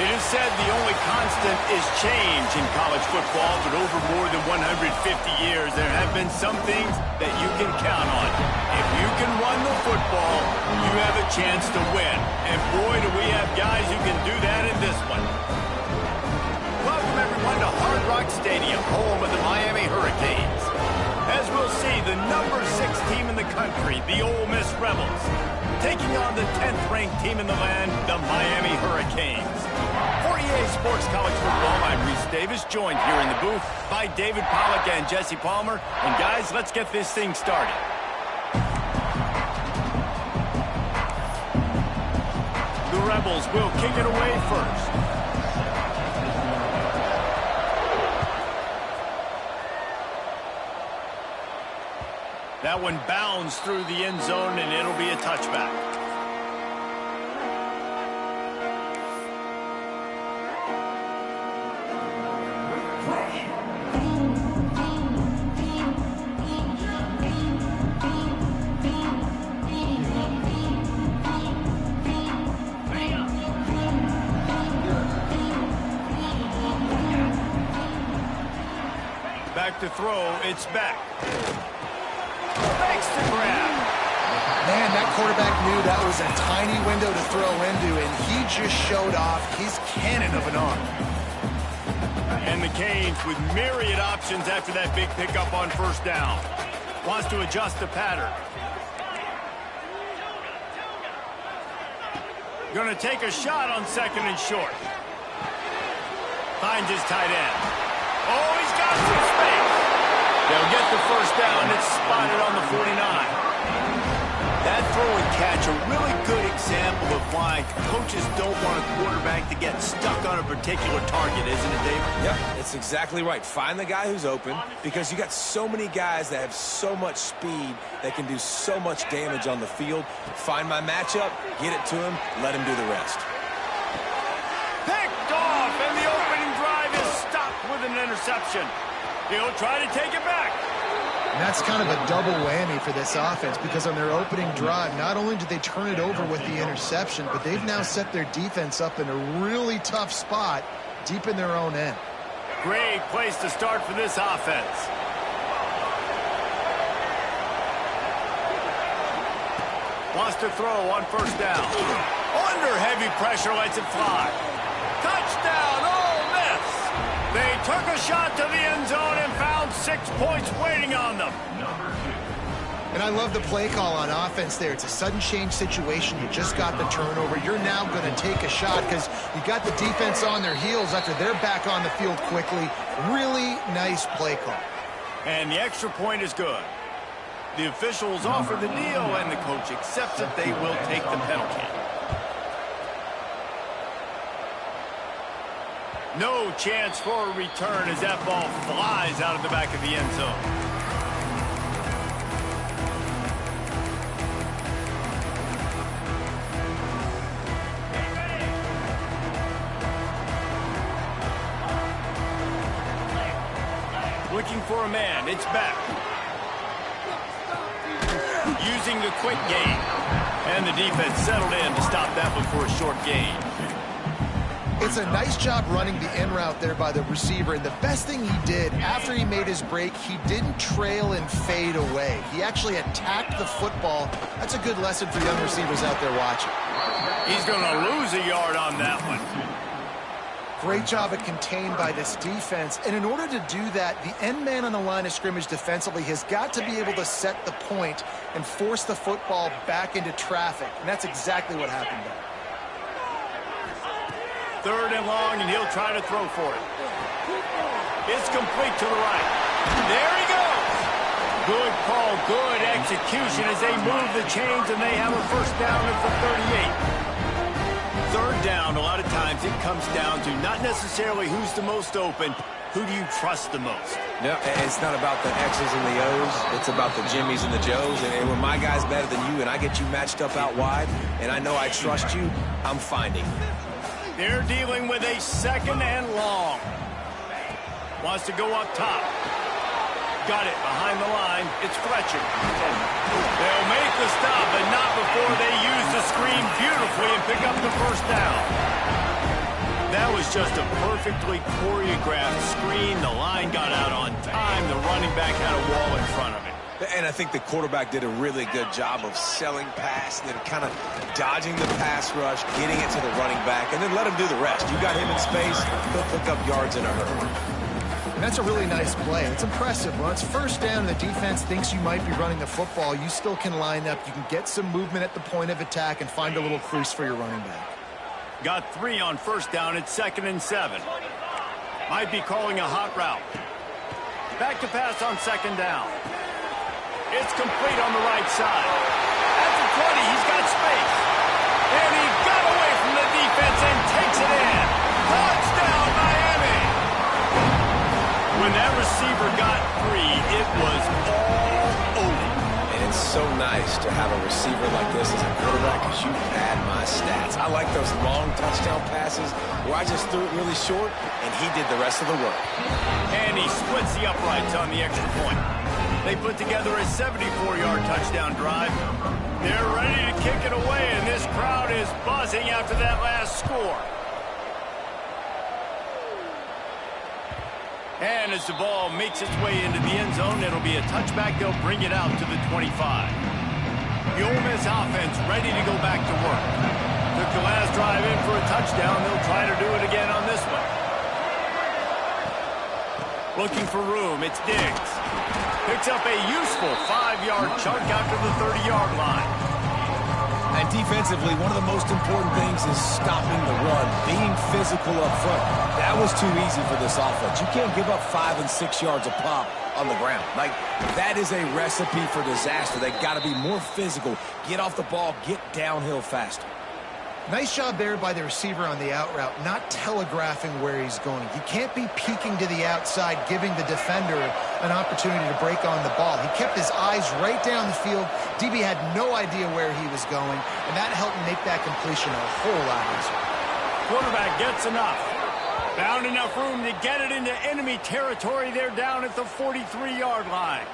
It is said the only constant is change in college football, but over more than 150 years, there have been some things that you can count on. If you can run the football, you have a chance to win. And boy, do we have guys who can do that in this one. Welcome, everyone, to Hard Rock Stadium, home of the Miami Hurricanes. As we'll see, the number 6 team in the country, the Ole Miss Rebels, taking on the 10th-ranked team in the land, the Miami Hurricanes. For EA Sports College Football, I'm Reese Davis, joined here in the booth by David Pollack and Jesse Palmer. And guys, let's get this thing started. The Rebels will kick it away first. That one bounds through the end zone, and it'll be a touchback. Back to throw, it's back. Makes the grab. Man, that quarterback knew that was a tiny window to throw into, and he just showed off his cannon of an arm. And the Canes with myriad options after that big pickup on first down. Wants to adjust the pattern. Going to take a shot on second and short. Finds his tight end. Oh, he's got some space. They'll get the first down. It's spotted on the 49. That throw and catch, a really good example of why coaches don't want a quarterback to get stuck on a particular target, isn't it, David? Yep, it's exactly right. Find the guy who's open, because you got so many guys that have so much speed that can do so much damage on the field. Find my matchup, get it to him, let him do the rest. Picked off, and the opening drive is stopped with an interception. He'll try to take it back. And that's kind of a double whammy for this offense, because on their opening drive, not only did they turn it over with the interception, but they've now set their defense up in a really tough spot deep in their own end. Great place to start for this offense. Wants to throw on first down. Under heavy pressure, lets it fly. Touchdown, Ole Miss! They took a shot to the end zone and found 6 points waiting on them. And I love the play call on offense there. It's a sudden change situation. You just got the turnover. You're now going to take a shot because you got the defense on their heels after they're back on the field quickly. Really nice play call. And the extra point is good. The officials offer the deal, and the coach accepts it. They will take the penalty. No chance for a return as that ball flies out of the back of the end zone. Looking for a man, it's back. Using the quick game. And the defense settled in to stop that one for a short gain. It's a nice job running the in route there by the receiver, and the best thing he did after he made his break, he didn't trail and fade away. He actually attacked the football. That's a good lesson for young receivers out there watching. He's going to lose a yard on that one. Great job at contained by this defense, and in order to do that, the end man on the line of scrimmage defensively has got to be able to set the point and force the football back into traffic, and that's exactly what happened there. Third and long, and he'll try to throw for it. It's complete to the right. There he goes. Good call, good execution as they move the chains, and they have a first down at the 38. Third down, a lot of times it comes down to not necessarily who's the most open, who do you trust the most? No, it's not about the X's and the O's. It's about the Jimmys and the Joes. And when my guy's better than you and I get you matched up out wide, and I know I trust you, I'm finding you. They're dealing with a second and long. Wants to go up top. Got it behind the line. It's Fletcher. They'll make the stop, but not before they use the screen beautifully and pick up the first down. That was just a perfectly choreographed screen. The line got out on time. The running back had a wall in front of it. And I think the quarterback did a really good job of selling pass, then kind of dodging the pass rush, getting it to the running back, and then let him do the rest. You got him in space, he'll pick up yards in a hurry. And that's a really nice play. It's impressive. When it's first down and the defense thinks you might be running the football, you still can line up. You can get some movement at the point of attack and find a little crease for your running back. Got 3 on first down at 2nd and 7. Might be calling a hot route. Back to pass on 2nd down. It's complete on the right side. At the 20, he's got space. And he got away from the defense and takes it in. Touchdown, Miami! When that receiver got free, it was all over. And it's so nice to have a receiver like this as a quarterback because you pad my stats. I like those long touchdown passes where I just threw it really short and he did the rest of the work. And he splits the uprights on the extra point. They put together a 74-yard touchdown drive. They're ready to kick it away, and this crowd is buzzing after that last score. And as the ball makes its way into the end zone, it'll be a touchback. They'll bring it out to the 25. The Ole Miss offense ready to go back to work. Took the last drive in for a touchdown. They'll try to do it again on this one. Looking for room, it's Diggs. Picks up a useful 5-yard chunk after the 30-yard line. And defensively, one of the most important things is stopping the run, being physical up front. That was too easy for this offense. You can't give up 5 and 6 yards a pop on the ground. Like, that is a recipe for disaster. They got to be more physical, get off the ball, get downhill faster. Nice job there by the receiver on the out route, not telegraphing where he's going. You can't be peeking to the outside, giving the defender an opportunity to break on the ball. He kept his eyes right down the field. DB had no idea where he was going, and that helped make that completion a whole lot easier. Quarterback gets enough. Found enough room to get it into enemy territory. They're down at the 43-yard line.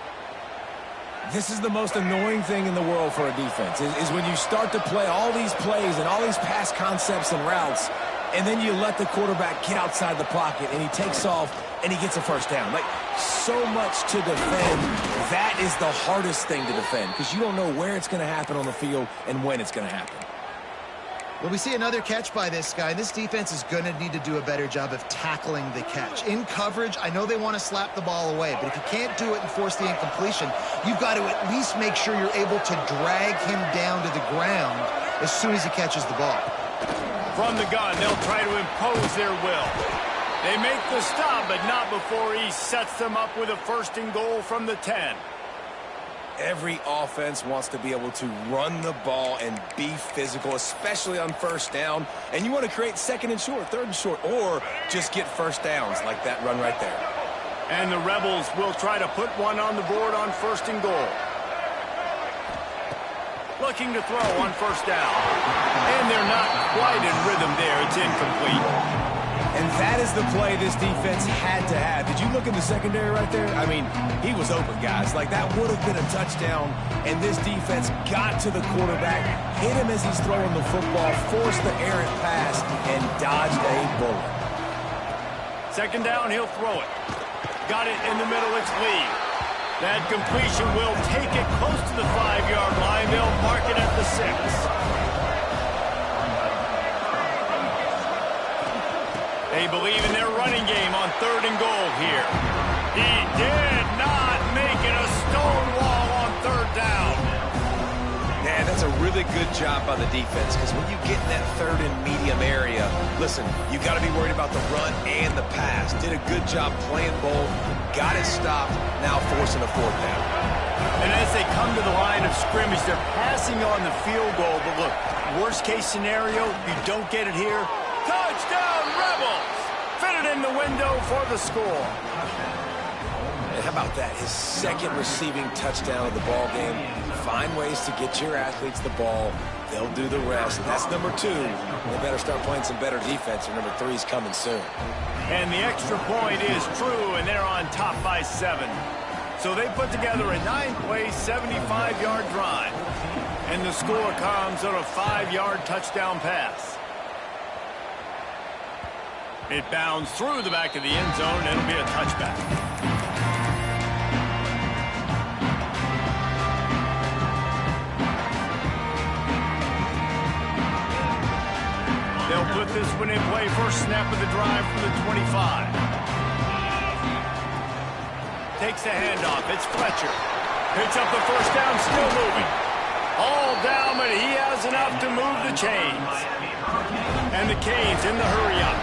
This is the most annoying thing in the world for a defense, is when you start to play all these plays and all these pass concepts and routes, and then you let the quarterback get outside the pocket, and he takes off, and he gets a first down. Like, so much to defend. That is the hardest thing to defend, because you don't know where it's going to happen on the field and when it's going to happen. Well, we see another catch by this guy. This defense is going to need to do a better job of tackling the catch. In coverage, I know they want to slap the ball away, but if you can't do it and force the incompletion, you've got to at least make sure you're able to drag him down to the ground as soon as he catches the ball. From the gun, they'll try to impose their will. They make the stop, but not before he sets them up with a 1st and goal from the 10. Every offense wants to be able to run the ball and be physical, especially on first down. And you want to create 2nd and short, 3rd and short, or just get first downs like that run right there. And the Rebels will try to put one on the board on 1st and goal. Looking to throw on 1st down. And they're not quite in rhythm there. It's incomplete. And that is the play this defense had to have. Did you look in the secondary right there? I mean, he was open, guys. Like, that would have been a touchdown, and this defense got to the quarterback, hit him as he's throwing the football, forced the errant pass, and dodged a bullet. 2nd down, he'll throw it. Got it in the middle, it's Lee. That completion will take it close to the 5-yard line. They'll mark it at the 6. They believe in their running game on 3rd and goal here. He did not make it a stone wall on 3rd down. Man, that's a really good job by the defense, because when you get in that 3rd and medium area, listen, you got to be worried about the run and the pass. Did a good job playing both, got it stopped, now forcing a 4th down. And as they come to the line of scrimmage, they're passing on the field goal. But look, worst case scenario, you don't get it here. Touchdown, Rebels! Fit it in the window for the score. And how about that? His 2nd receiving touchdown of the ball game. Find ways to get your athletes the ball. They'll do the rest. That's number 2. They better start playing some better defense, or number 3 is coming soon. And the extra point is true, and they're on top by 7. So they put together a 9-play, 75-yard drive. And the score comes on a 5-yard touchdown pass. It bounds through the back of the end zone, and it'll be a touchback. They'll put this one in play. First snap of the drive from the 25. Takes the handoff. It's Fletcher. Picks up the first down, still moving. All down, but he has enough to move the chains. And the Canes in the hurry-up.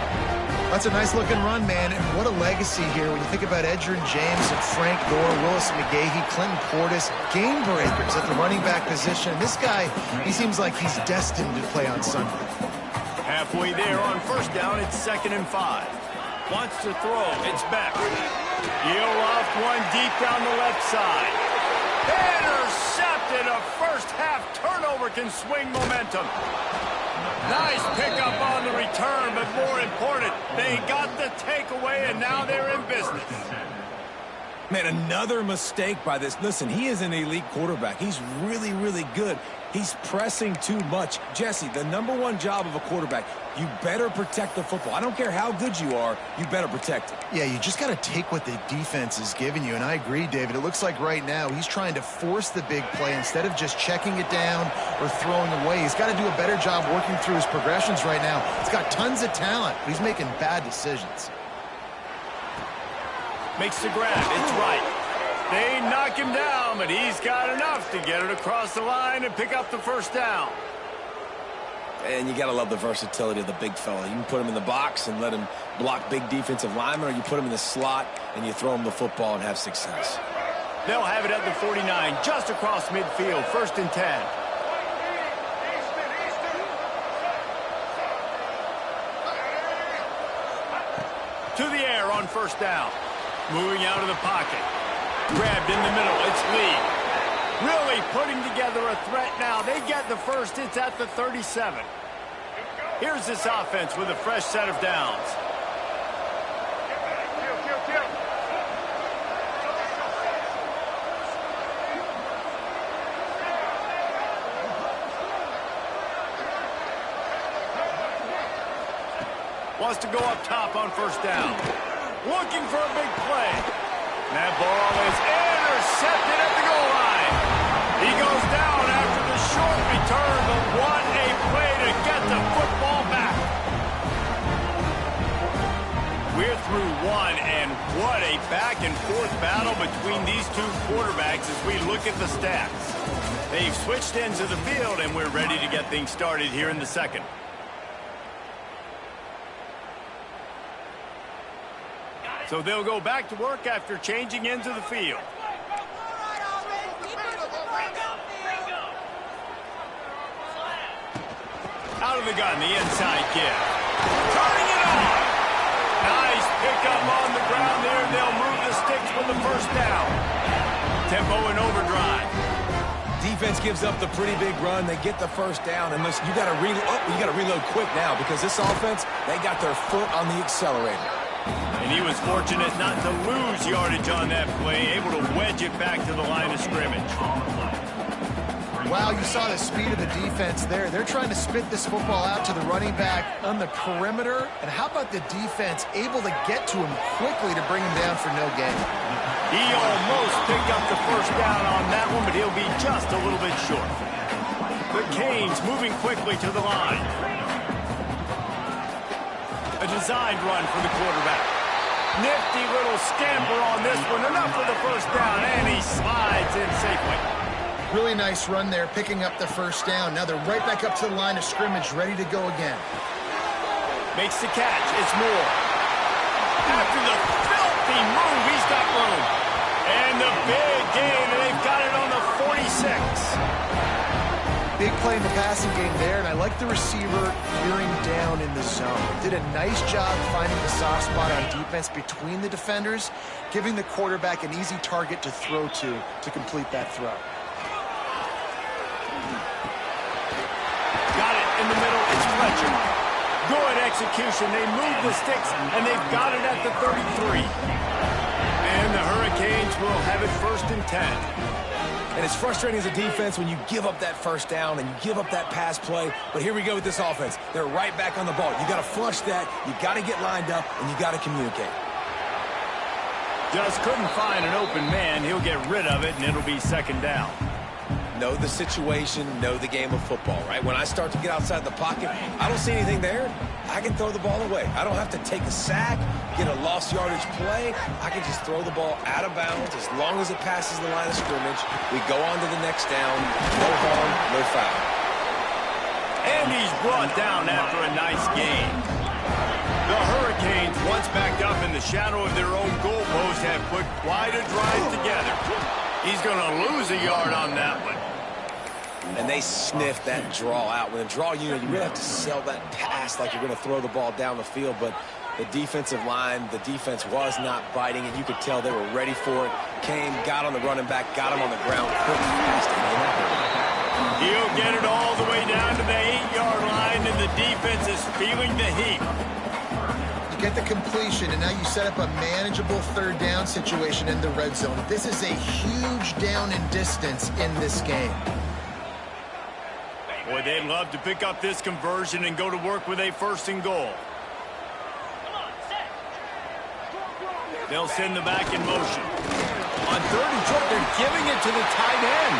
That's a nice-looking run, man. And what a legacy here when you think about Edgerrin James and Frank Gore, Willis McGahee, Clinton Portis, game breakers at the running back position. This guy, he seems like he's destined to play on Sunday. Halfway there on first down, it's 2nd and 5. Wants to throw, it's back. He'll loft one deep down the left side. Intercepted. A first-half turnover can swing momentum. Nice pickup on the return, but more important, they got the takeaway, and now they're in business. Man, another mistake by this. Listen, he is an elite quarterback. He's really, really good. He's pressing too much. Jesse, the #1 job of a quarterback, you better protect the football. I don't care how good you are, you better protect it. Yeah, you just got to take what the defense is giving you, and I agree, David. It looks like right now he's trying to force the big play instead of just checking it down or throwing away. He's got to do a better job working through his progressions right now. He's got tons of talent, but he's making bad decisions. Makes the grab. It's right. They knock him down, but he's got enough to get it across the line and pick up the first down. And you got to love the versatility of the big fella. You can put him in the box and let him block big defensive linemen, or you put him in the slot and you throw him the football and have success. They'll have it at the 49, just across midfield, 1st and 10. To the air on first down. Moving out of the pocket. Grabbed in the middle. It's Lee. Really putting together a threat now. They get the first. It's at the 37. Here's this offense with a fresh set of downs. Wants to go up top on first down. Looking for a big play. That ball is intercepted at the goal line. He goes down after the short return, but what a play to get the football back. We're through one, and what a back-and-forth battle between these two quarterbacks as we look at the stats. They've switched ends of the field, and we're ready to get things started here in the second. So they'll go back to work after changing into the field. Out of the gun, the inside give. Turning it on. Nice pickup on the ground there. They'll move the sticks with the first down. Tempo and overdrive. Defense gives up the pretty big run. They get the first down. And listen, you got to reload quick now because this offense, they got their foot on the accelerator. And he was fortunate not to lose yardage on that play, able to wedge it back to the line of scrimmage. Wow, you saw the speed of the defense there. They're trying to spit this football out to the running back on the perimeter. And how about the defense able to get to him quickly to bring him down for no gain? He almost picked up the first down on that one, but he'll be just a little bit short. The Canes moving quickly to the line. A designed run for the quarterback. Nifty little scamper on this one. Enough for the first down, and he slides in safely. Really nice run there, picking up the first down. Now they're right back up to the line of scrimmage, ready to go again. Makes the catch. It's Moore. After the filthy move, he's got room. And the big gain, and they've got it on the 46. Big play in the passing game there, and I like the receiver gearing down in the zone. Did a nice job finding the soft spot on defense between the defenders, giving the quarterback an easy target to throw to complete that throw. Got it in the middle. It's Fletcher. Good execution. They move the sticks, and they've got it at the 33. And the Hurricanes will have it 1st and 10. And it's frustrating as a defense when you give up that first down and you give up that pass play. But here we go with this offense. They're right back on the ball. You got to flush that. You got to get lined up, and you got to communicate. Just couldn't find an open man. He'll get rid of it, and it'll be second down. Know the situation, know the game of football, right? When I start to get outside the pocket, I don't see anything there, I can throw the ball away. I don't have to take a sack, get a lost yardage play. I can just throw the ball out of bounds as long as it passes the line of scrimmage. We go on to the next down. No harm, no foul. And he's brought down after a nice gain. The Hurricanes, once backed up in the shadow of their own goalpost, have put quite a drive together. He's going to lose a yard on that one. And they sniffed that draw out. With a draw unit, you really have to sell that pass like you're going to throw the ball down the field. But the defensive line, the defense was not biting, and you could tell they were ready for it. Came, got on the running back, got him on the ground quick, fast, and he'll get it all the way down to the 8-yard line, and the defense is feeling the heat. Get the completion, and now you set up a manageable third down situation in the red zone. This is a huge down in distance in this game. Boy, they'd love to pick up this conversion and go to work with a first and goal. They'll send the back in motion. On third and short, they're giving it to the tight end.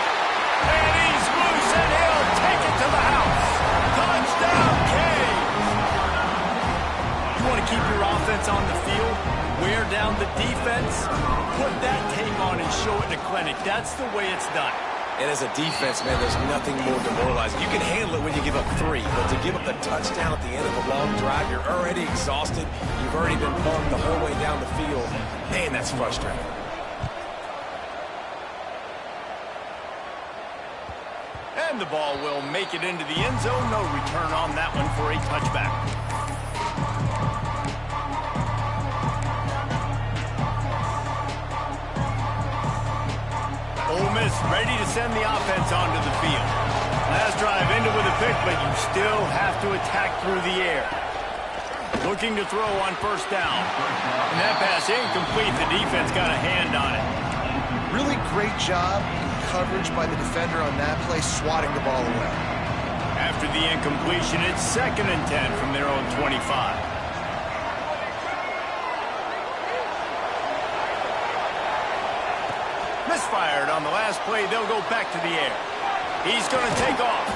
And he's loose, and he'll take it to the house. Touchdown, Kane! You want to keep your offense on the field, wear down the defense, put that tape on and show it in a clinic. That's the way it's done. And as a defense, man, there's nothing more demoralizing. You can handle it when you give up 3, but to give up the touchdown at the end of a long drive, you're already exhausted. You've already been bummed the whole way down the field. Man, that's frustrating. And the ball will make it into the end zone. No return on that one for a touchback. Ole Miss ready to send the offense onto the field. Last drive ended with a pick, but you still have to attack through the air. Looking to throw on first down. And that pass incomplete. The defense got a hand on it. Really great job in coverage by the defender on that play, swatting the ball away. After the incompletion, it's 2nd and 10 from their own 25. Misfired on the last play. They'll go back to the air. He's going to take off.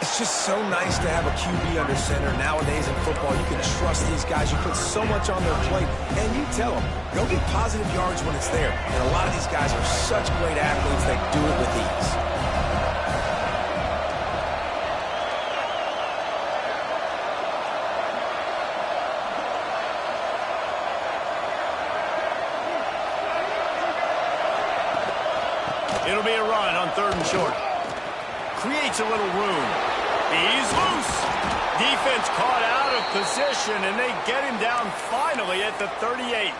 It's just so nice to have a QB under center. Nowadays in football, you can trust these guys. You put so much on their plate, and you tell them, go get positive yards when it's there. And a lot of these guys are such great athletes, they do it with ease. It'll be a run on 3rd and short. Creates a little room. He's loose. Defense caught out of position, and they get him down finally at the 38.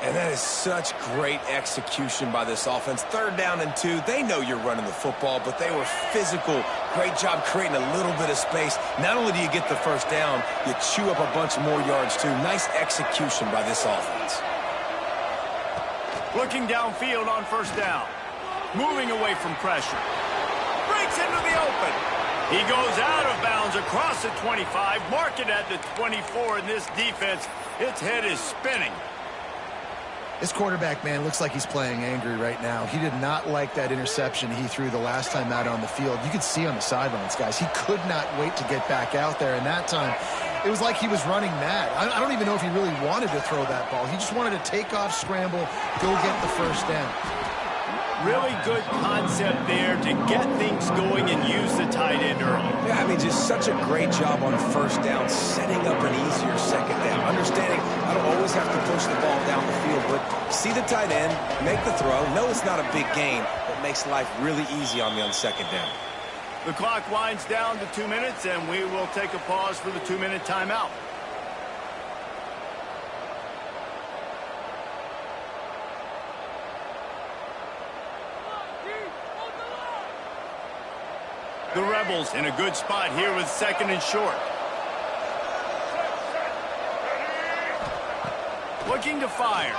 And that is such great execution by this offense. 3rd down and 2. They know you're running the football, but they were physical. Great job creating a little bit of space. Not only do you get the first down, you chew up a bunch more yards, too. Nice execution by this offense. Looking downfield on first down. Moving away from pressure. Breaks into the open. He goes out of bounds across the 25. Mark it at the 24. And this defense, its head is spinning. This quarterback, man, looks like he's playing angry right now. He did not like that interception he threw the last time out on the field. You could see on the sidelines, guys. He could not wait to get back out there. And that time, it was like he was running mad. I don't even know if he really wanted to throw that ball. He just wanted to take off, scramble, go get the first down. Really good concept there to get things going and use the tight end early. Yeah, I mean, just such a great job on first down, setting up an easier second down. Understanding I don't always have to push the ball down the field, but see the tight end, make the throw. No, it's not a big gain, but makes life really easy on me on second down. The clock winds down to 2 minutes, and we will take a pause for the 2-minute timeout. The Rebels in a good spot here with 2nd and short. Looking to fire.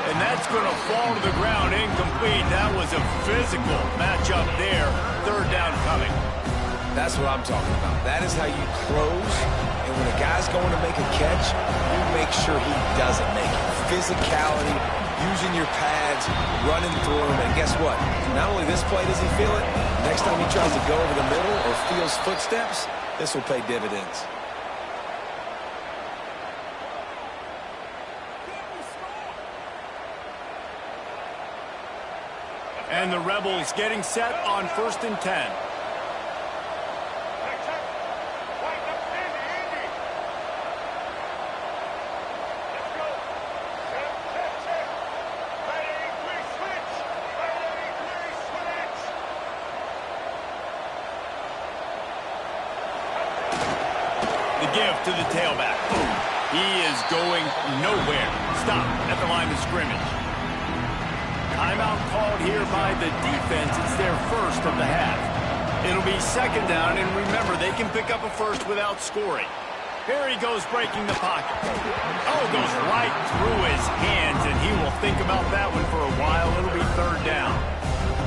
And that's going to fall to the ground incomplete. That was a physical matchup there. Third down coming. That's what I'm talking about. That is how you close. And when a guy's going to make a catch, you make sure he doesn't make it. Physicality, using your pads, running through him. And guess what? Not only this play does he feel it, next time he tries to go over the middle or feels footsteps, this will pay dividends. And the Rebels getting set on 1st and 10. The give to the tailback. He is going nowhere. Stop at the line of scrimmage. Timeout called here by the defense. It's their first of the half. It'll be 2nd down, and remember, they can pick up a first without scoring. Here he goes breaking the pocket. Oh, goes right through his hands, and he will think about that one for a while. It'll be 3rd down.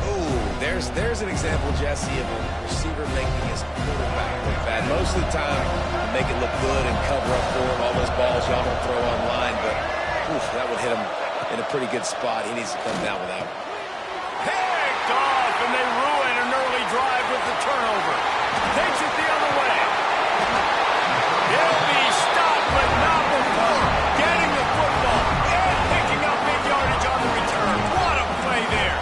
Ooh, there's an example, Jesse, of a receiver making his quarterback look bad. Most of the time, you make it look good and cover up for him. All those balls y'all don't throw online, but oof, that would hit him in a pretty good spot. He needs to come down with that one. Picked off, and they ruin an early drive with the turnover. Takes it the other way. He'll be stopped, but not before getting the football and picking up big yardage on the return. What a play there.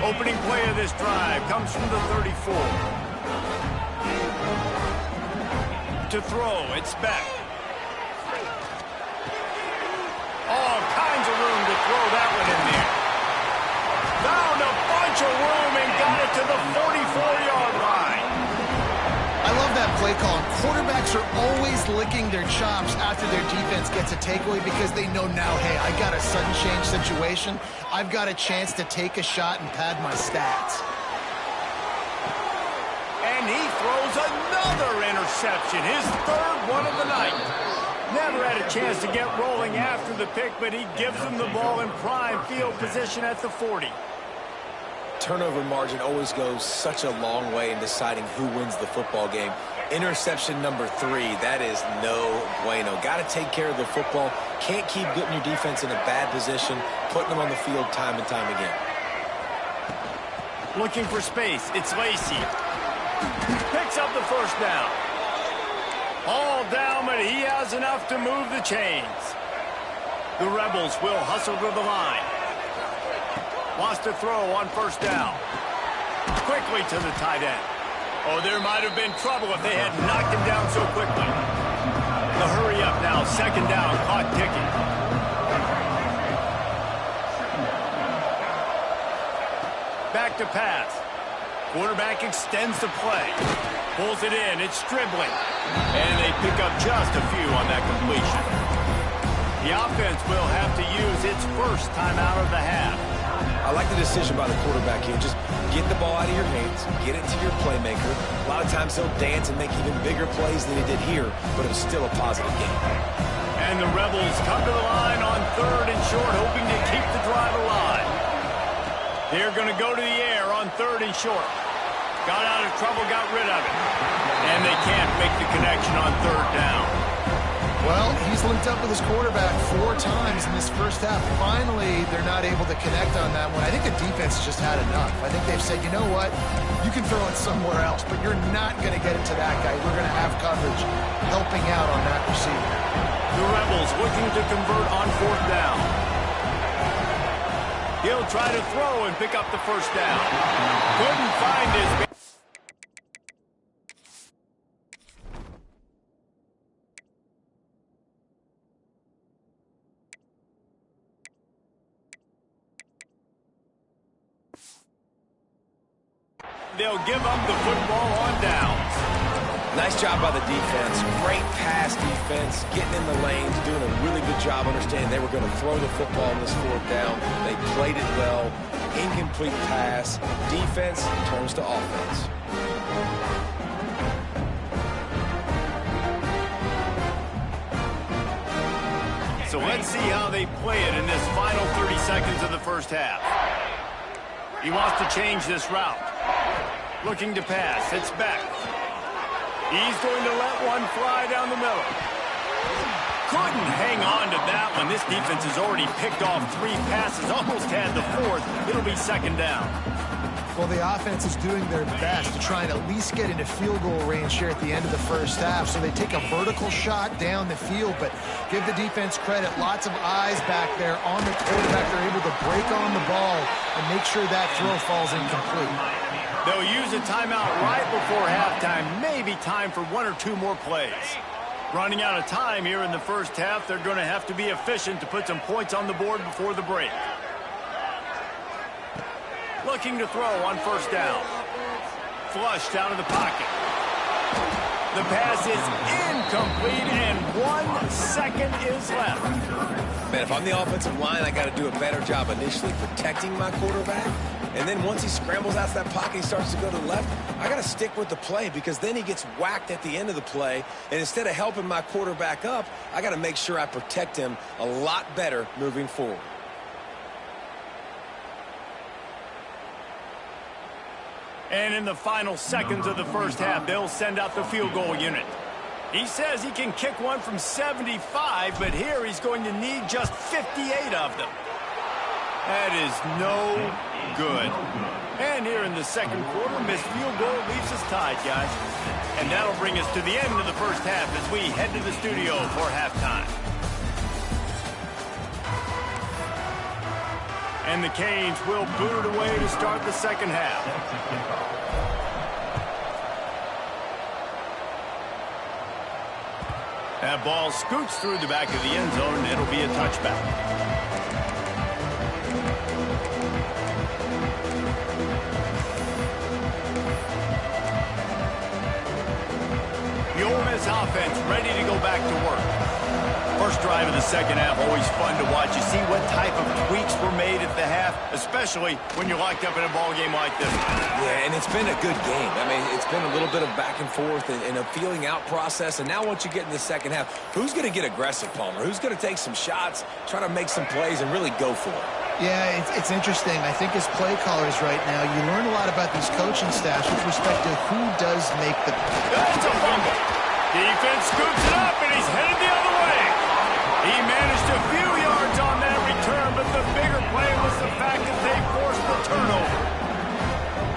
Opening play of this drive comes from the 34. To throw, it's Beck. All kinds of room to throw that one in there. Found a bunch of room and got it to the 44-yard line. I love that play call. Quarterbacks are always licking their chops after their defense gets a takeaway because they know now, hey, I got a sudden change situation. I've got a chance to take a shot and pad my stats. And he throws another interception, his 3rd one of the night. Never had a chance to get rolling after the pick, but he gives them the ball in prime field position at the 40. Turnover margin always goes such a long way in deciding who wins the football game. Interception number 3, that is no bueno. Got to take care of the football. Can't keep putting your defense in a bad position, putting them on the field time and time again. Looking for space, it's Lacy. Picks up the 1st down. All down, but he has enough to move the chains. The Rebels will hustle to the line. Wants to throw on 1st down. Quickly to the tight end. Oh, there might have been trouble if they had knocked him down so quickly. The hurry up now, 2nd down, caught ticking. Back to pass. Quarterback extends the play. Pulls it in. It's Stribling. And they pick up just a few on that completion. The offense will have to use its first timeout of the half. I like the decision by the quarterback here. Just get the ball out of your hands, get it to your playmaker. A lot of times he'll dance and make even bigger plays than he did here, but it was still a positive game. And the Rebels come to the line on 3rd and short, hoping to keep the drive alive. They're going to go to the air on 3rd and short. Got out of trouble, got rid of it. And they can't make the connection on 3rd down. Well, he's linked up with his quarterback 4 times in this first half. Finally, they're not able to connect on that one. I think the defense just had enough. I think they've said, you know what, you can throw it somewhere else, but you're not going to get it to that guy. We're going to have coverage helping out on that receiver. The Rebels looking to convert on 4th down. He'll try to throw and pick up the 1st down. Couldn't find his... They'll give up the football on downs. Nice job by the defense. Great pass defense, getting in the lanes, doing a really good job understanding they were going to throw the football in this 4th down. They played it well. Incomplete pass. Defense turns to offense. So let's see how they play it in this final 30 seconds of the first half. He wants to change this route. Looking to pass. It's Beck. He's going to let one fly down the middle. Couldn't hang on to that one. This defense has already picked off 3 passes, almost had the 4th. It'll be second down. Well, the offense is doing their best to try and at least get into field goal range here at the end of the first half. So they take a vertical shot down the field, but give the defense credit. Lots of eyes back there on the quarterback. They're able to break on the ball and make sure that throw falls incomplete. They'll use a timeout right before halftime. Maybe time for 1 or 2 more plays. Running out of time here in the first half. They're going to have to be efficient to put some points on the board before the break. Looking to throw on first down. Flushed out of the pocket. The pass is incomplete, and 1 second is left. Man, if I'm the offensive line, I got to do a better job initially protecting my quarterback. And then once he scrambles out of that pocket, he starts to go to the left, I got to stick with the play because then he gets whacked at the end of the play. And instead of helping my quarterback up, I got to make sure I protect him a lot better moving forward. And in the final seconds of the first half, they'll send out the field goal unit. He says he can kick one from 75, but here he's going to need just 58 of them. That is no good. And here in the second quarter, missed field goal leaves us tied, guys. And that'll bring us to the end of the first half as we head to the studio for halftime. And the Canes will boot it away to start the second half. That ball scoots through the back of the end zone, and it'll be a touchback. The Ole Miss offense ready to go back to work. First drive of the second half, always fun to watch. You see what type of tweaks were made at the half, especially when you're locked up in a ball game like this. Yeah, and it's been a good game. I mean, it's been a little bit of back and forth and a feeling out process. And now once you get in the second half, who's going to get aggressive, Palmer? Who's going to take some shots, try to make some plays, and really go for it? Yeah, it's interesting. I think as play callers right now, you learn a lot about these coaching staffs with respect to who does make the... That's a fumble. Defense scoops it up, and he's headed the other way. He managed a few yards on that return, but the bigger play was the fact that they forced the turnover.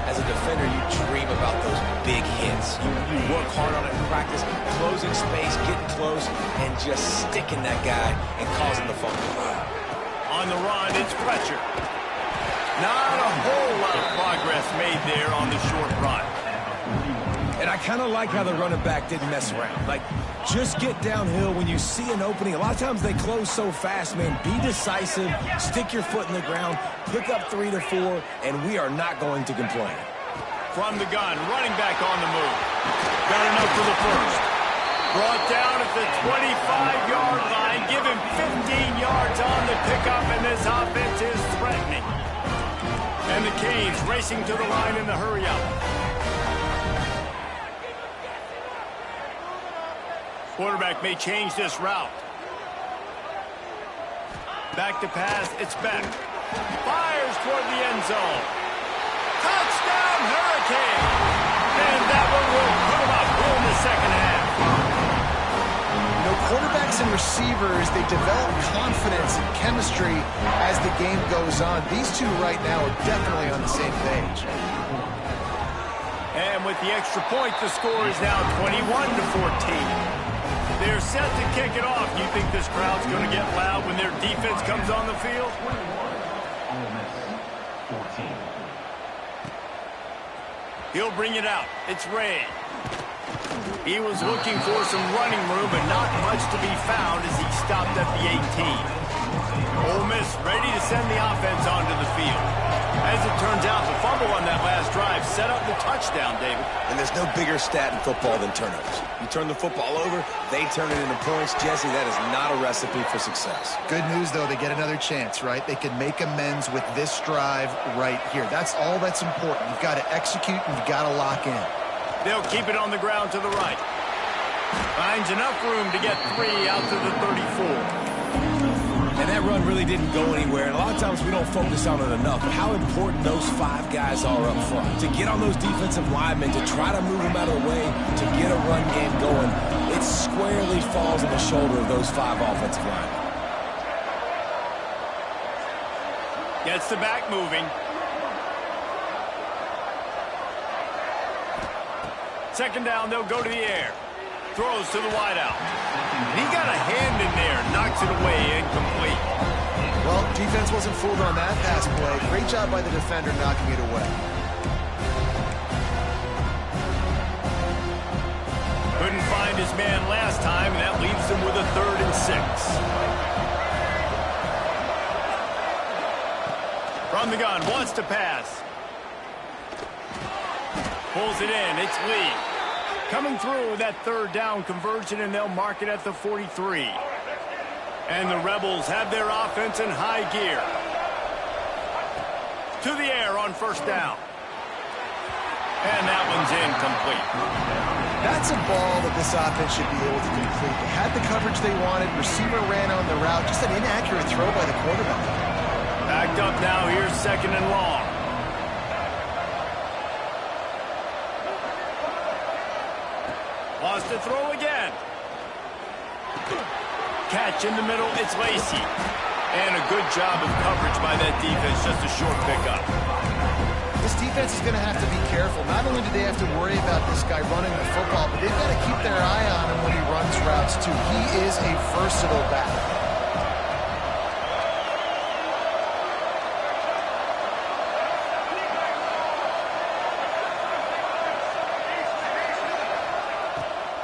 As a defender, you dream about those big hits. You work hard on it in practice, closing space, getting close, and just sticking that guy and causing the fumble. On the run, it's Fletcher. Not a whole lot of progress made there on the short run. And I kind of like how the running back didn't mess around. Like, just get downhill when you see an opening. A lot of times they close so fast, man. Be decisive, stick your foot in the ground, pick up 3 to 4, and we are not going to complain. From the gun, running back on the move. Got enough for the first. Brought down at the 25-yard line. Give him 15 yards on the pickup, and this offense is threatening. And the Canes racing to the line in the hurry-up. Quarterback may change this route. Back to pass, it's Beck. Fires toward the end zone. Touchdown, Hurricane! And that one will put him up here in the second half. You know, quarterbacks and receivers, they develop confidence and chemistry as the game goes on. These two right now are definitely on the same page. And with the extra point, the score is now 21-14. They're set to kick it off. Do you think this crowd's going to get loud when their defense comes on the field? He'll bring it out. It's Ray. He was looking for some running room, but not much to be found as he stopped at the 18. Ole Miss ready to send the offense onto the field. As it turns out, the fumble on that last drive set up the touchdown, David. And there's no bigger stat in football than turnovers. You turn the football over, they turn it into points. Jesse, that is not a recipe for success. Good news, though, they get another chance, right? They can make amends with this drive right here. That's all that's important. You've got to execute and you've got to lock in. They'll keep it on the ground to the right. Finds enough room to get 3 out to the 34. And that run really didn't go anywhere. And a lot of times we don't focus on it enough. But how important those 5 guys are up front. To get on those defensive linemen, to try to move them out of the way, to get a run game going, it squarely falls on the shoulder of those 5 offensive linemen. Gets the back moving. Second down, they'll go to the air. Throws to the wideout. And he got a hand in there, knocks it away, incomplete. Well, defense wasn't fooled on that pass play. Great job by the defender knocking it away. Couldn't find his man last time, and that leaves him with a 3rd and 6. From the gun, wants to pass. Pulls it in, it's Lee. Coming through with that 3rd down conversion, and they'll mark it at the 43. And the Rebels have their offense in high gear. To the air on 1st down. And that one's incomplete. That's a ball that this offense should be able to complete. They had the coverage they wanted. Receiver ran on the route. Just an inaccurate throw by the quarterback. Backed up now. Here's 2nd and long. Wants to throw again. Catch in the middle. It's Lacy. And a good job of coverage by that defense. Just a short pickup. This defense is going to have to be careful. Not only do they have to worry about this guy running the football, but they've got to keep their eye on him when he runs routes, too. He is a versatile back.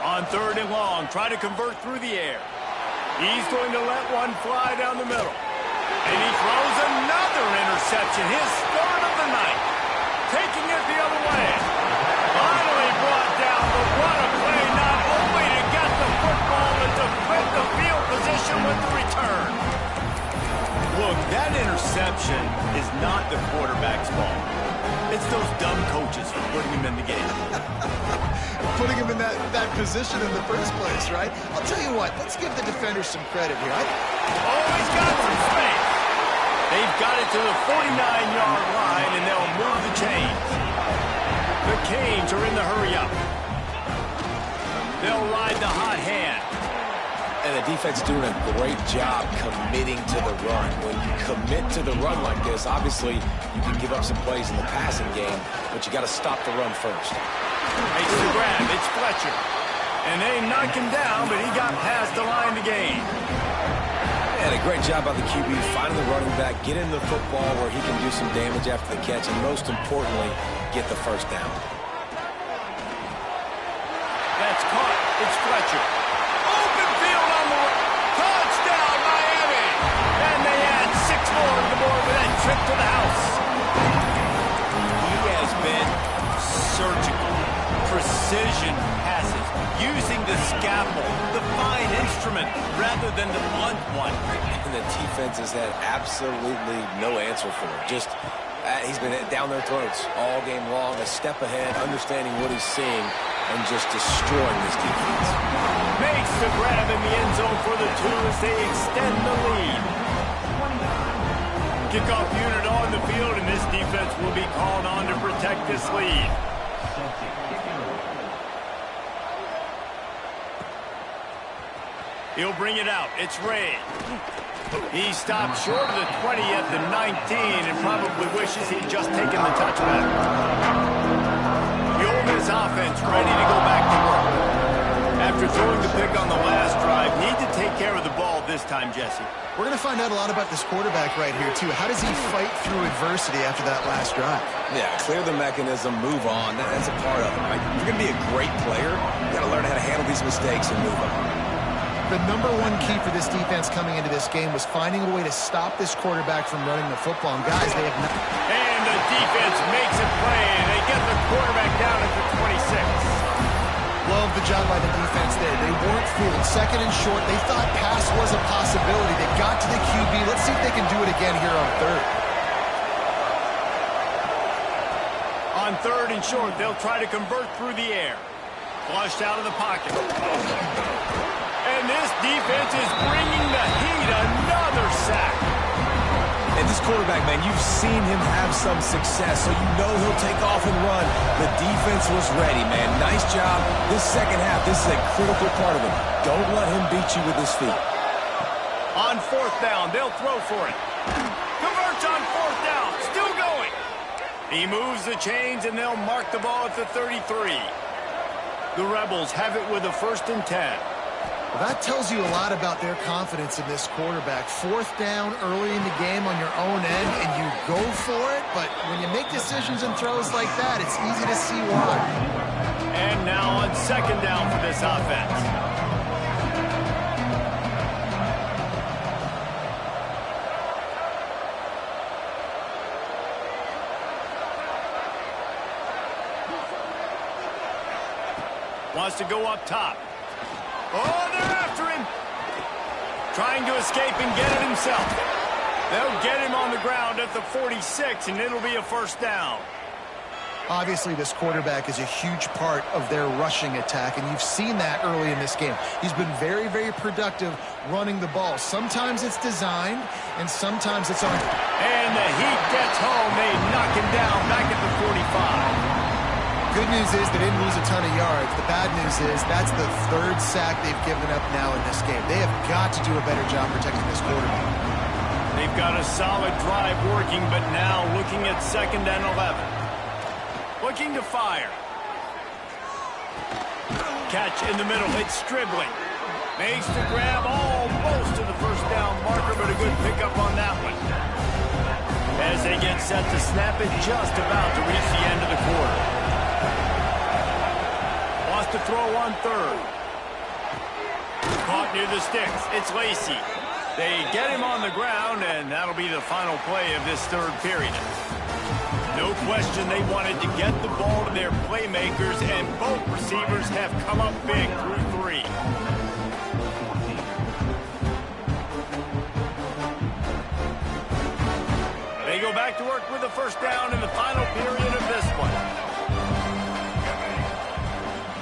On 3rd and long, try to convert through the air. He's going to let one fly down the middle. And he throws another interception, his 3rd of the night. Taking it the other way. Finally brought down, but what a play, not only to get the football, but to flip the field position with the return. Look, that interception is not the quarterback's fault. It's those dumb coaches for putting him in the game. Putting him in that position in the first place, right? I'll tell you what, let's give the defenders some credit here. He's got some space. They've got it to the 49-yard line, and they'll move the chains. The Canes are in the hurry-up. They'll ride the hot hand. And the defense doing a great job committing to the run. When you commit to the run like this, obviously you can give up some plays in the passing game, but you got to stop the run first. Makes the grab. It's Fletcher. And they knock him down, but he got past the line to gain. And a great job by the QB finding the running back, get in the football where he can do some damage after the catch, and most importantly, get the 1st down. That's caught. It's Fletcher. Open field on the touchdown, Miami. And they add 6 more to the board with that trip to the house. He has been surgical. Precision passes, using the scalpel, the fine instrument, rather than the blunt one. And the defense has had absolutely no answer for him. Just, he's been down their throats all game long, a step ahead, understanding what he's seeing, and just destroying this defense. Makes the grab in the end zone for the 2 as they extend the lead. Kickoff unit on the field, and this defense will be called on to protect this lead. He'll bring it out. It's Ray. He stopped short of the 20 at the 19 and probably wishes he'd just taken the touchback. The Ole Miss offense ready to go back to work. After throwing the pick on the last drive, need to take care of the ball this time, Jesse. We're going to find out a lot about this quarterback right here, too. How does he fight through adversity after that last drive? Yeah, clear the mechanism, move on. That's a part of it, right? If you're going to be a great player, you got to learn how to handle these mistakes and move on. The number one key for this defense coming into this game was finding a way to stop this quarterback from running the football. And guys, they have not. And the defense makes a play, and they get the quarterback down at the 26. Love the job by the defense there. They weren't fooled. 2nd and short. They thought pass was a possibility. They got to the QB. Let's see if they can do it again here on 3rd. On 3rd and short, they'll try to convert through the air. Flushed out of the pocket. And this defense is bringing the heat. Another sack. And this quarterback, man, you've seen him have some success, so you know he'll take off and run. The defense was ready, man. Nice job. This second half, this is a critical part of it. Don't let him beat you with his feet. On fourth down, they'll throw for it. Converts on fourth down. Still going. He moves the chains, and they'll mark the ball at the 33. The Rebels have it with a 1st and 10. Well, that tells you a lot about their confidence in this quarterback. Fourth down early in the game on your own end, and you go for it, but when you make decisions and throws like that, it's easy to see why. And now on 2nd down for this offense. Wants to go up top. Oh, they're after him. Trying to escape and get it himself. They'll get him on the ground at the 46, and it'll be a 1st down. Obviously, this quarterback is a huge part of their rushing attack, and you've seen that early in this game. He's been very, very productive running the ball. Sometimes it's designed, and sometimes it's on. And the heat gets home. They knock him down back at the 45. Good news is they didn't lose a ton of yards. The bad news is that's the 3rd sack they've given up now in this game. They have got to do a better job protecting this quarterback. They've got a solid drive working, but now looking at 2nd and 11. Looking to fire. Catch in the middle. It's Stribling. Makes the grab almost to the 1st down marker, but a good pickup on that one. As they get set to snap it, just about to reach the end of the quarter. Wants to throw on 3rd. Caught near the sticks. It's Lacy. They get him on the ground, and that'll be the final play of this 3rd period. No question they wanted to get the ball to their playmakers, and both receivers have come up big through 3. They go back to work with the 1st down in the final period of this one.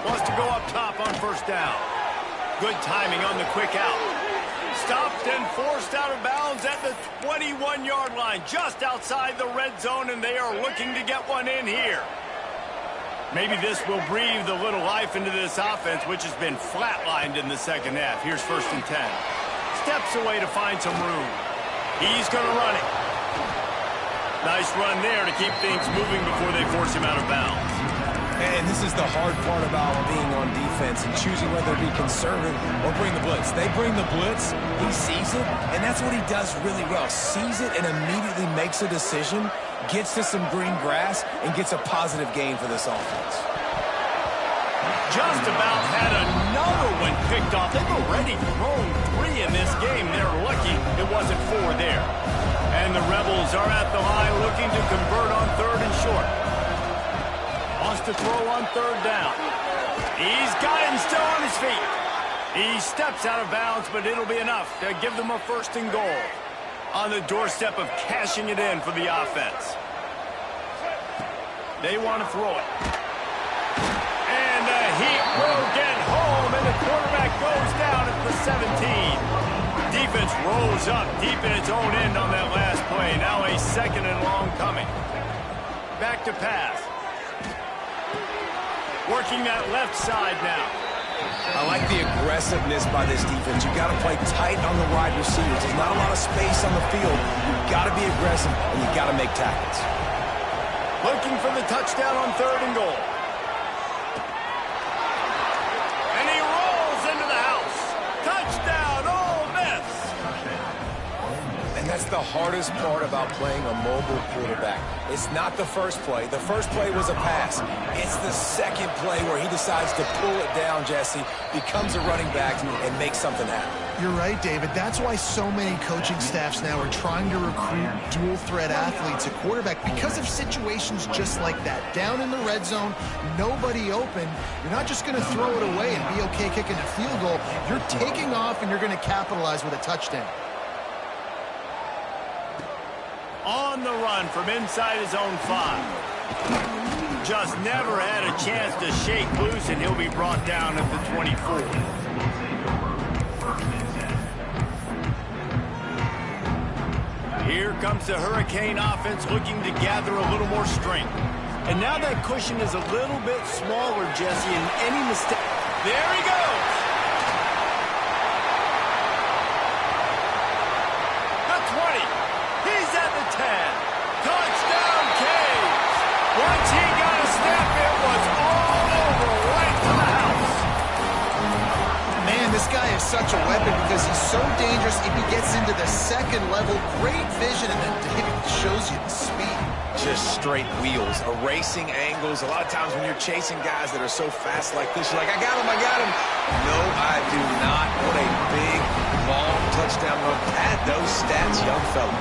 Wants to go up top on 1st down. Good timing on the quick out. Stopped and forced out of bounds at the 21-yard line, just outside the red zone, and they are looking to get one in here. Maybe this will breathe a little life into this offense, which has been flatlined in the second half. Here's 1st and 10. Steps away to find some room. He's going to run it. Nice run there to keep things moving before they force him out of bounds. And this is the hard part about being on defense and choosing whether to be conservative or bring the blitz. They bring the blitz, he sees it, and that's what he does really well. Sees it and immediately makes a decision, gets to some green grass, and gets a positive gain for this offense. Just about had another one picked off. They've already thrown 3 in this game. They're lucky it wasn't 4 there. And the Rebels are at the line looking to convert on 3rd and short. Wants to throw on 3rd down. He's got him still on his feet. He steps out of bounds, but it'll be enough to give them a 1st and goal. On the doorstep of cashing it in for the offense. They want to throw it. And the heat will get home, and the quarterback goes down at the 17. Defense rolls up deep in its own end on that last play. Now a 2nd and long coming. Back to pass. Working that left side now. I like the aggressiveness by this defense. You've got to play tight on the wide receivers. There's not a lot of space on the field. You've got to be aggressive, and you've got to make tackles. Looking for the touchdown on 3rd and goal. And he rolls into the house. Touchdown, Ole Miss. And that's the hardest part about playing a mobile quarterback. It's not the first play. The first play was a pass. It's the second play where he decides to pull it down, Jesse, becomes a running back, and makes something happen. You're right, David. That's why so many coaching staffs now are trying to recruit dual-threat athletes at quarterback because of situations just like that. Down in the red zone, nobody open. You're not just going to throw it away and be okay kicking a field goal. You're taking off, and you're going to capitalize with a touchdown. On the run from inside his own 5. Just never had a chance to shake loose, and he'll be brought down at the 24. Here comes the Hurricane offense looking to gather a little more strength. And now that cushion is a little bit smaller, Jesse, and any mistake... There he goes! The 20. He's at the 10. Touchdown, Canes! Once he got a step, it was all over right to the house. Man, this guy is such a weapon because he's so dangerous if he gets into the second level. Great vision, and then it shows you the speed. Just straight wheels, erasing angles. A lot of times when you're chasing guys that are so fast like this, you're like, I got him, I got him. No, I do not. What a big, long touchdown run. Pad those stats, young fella.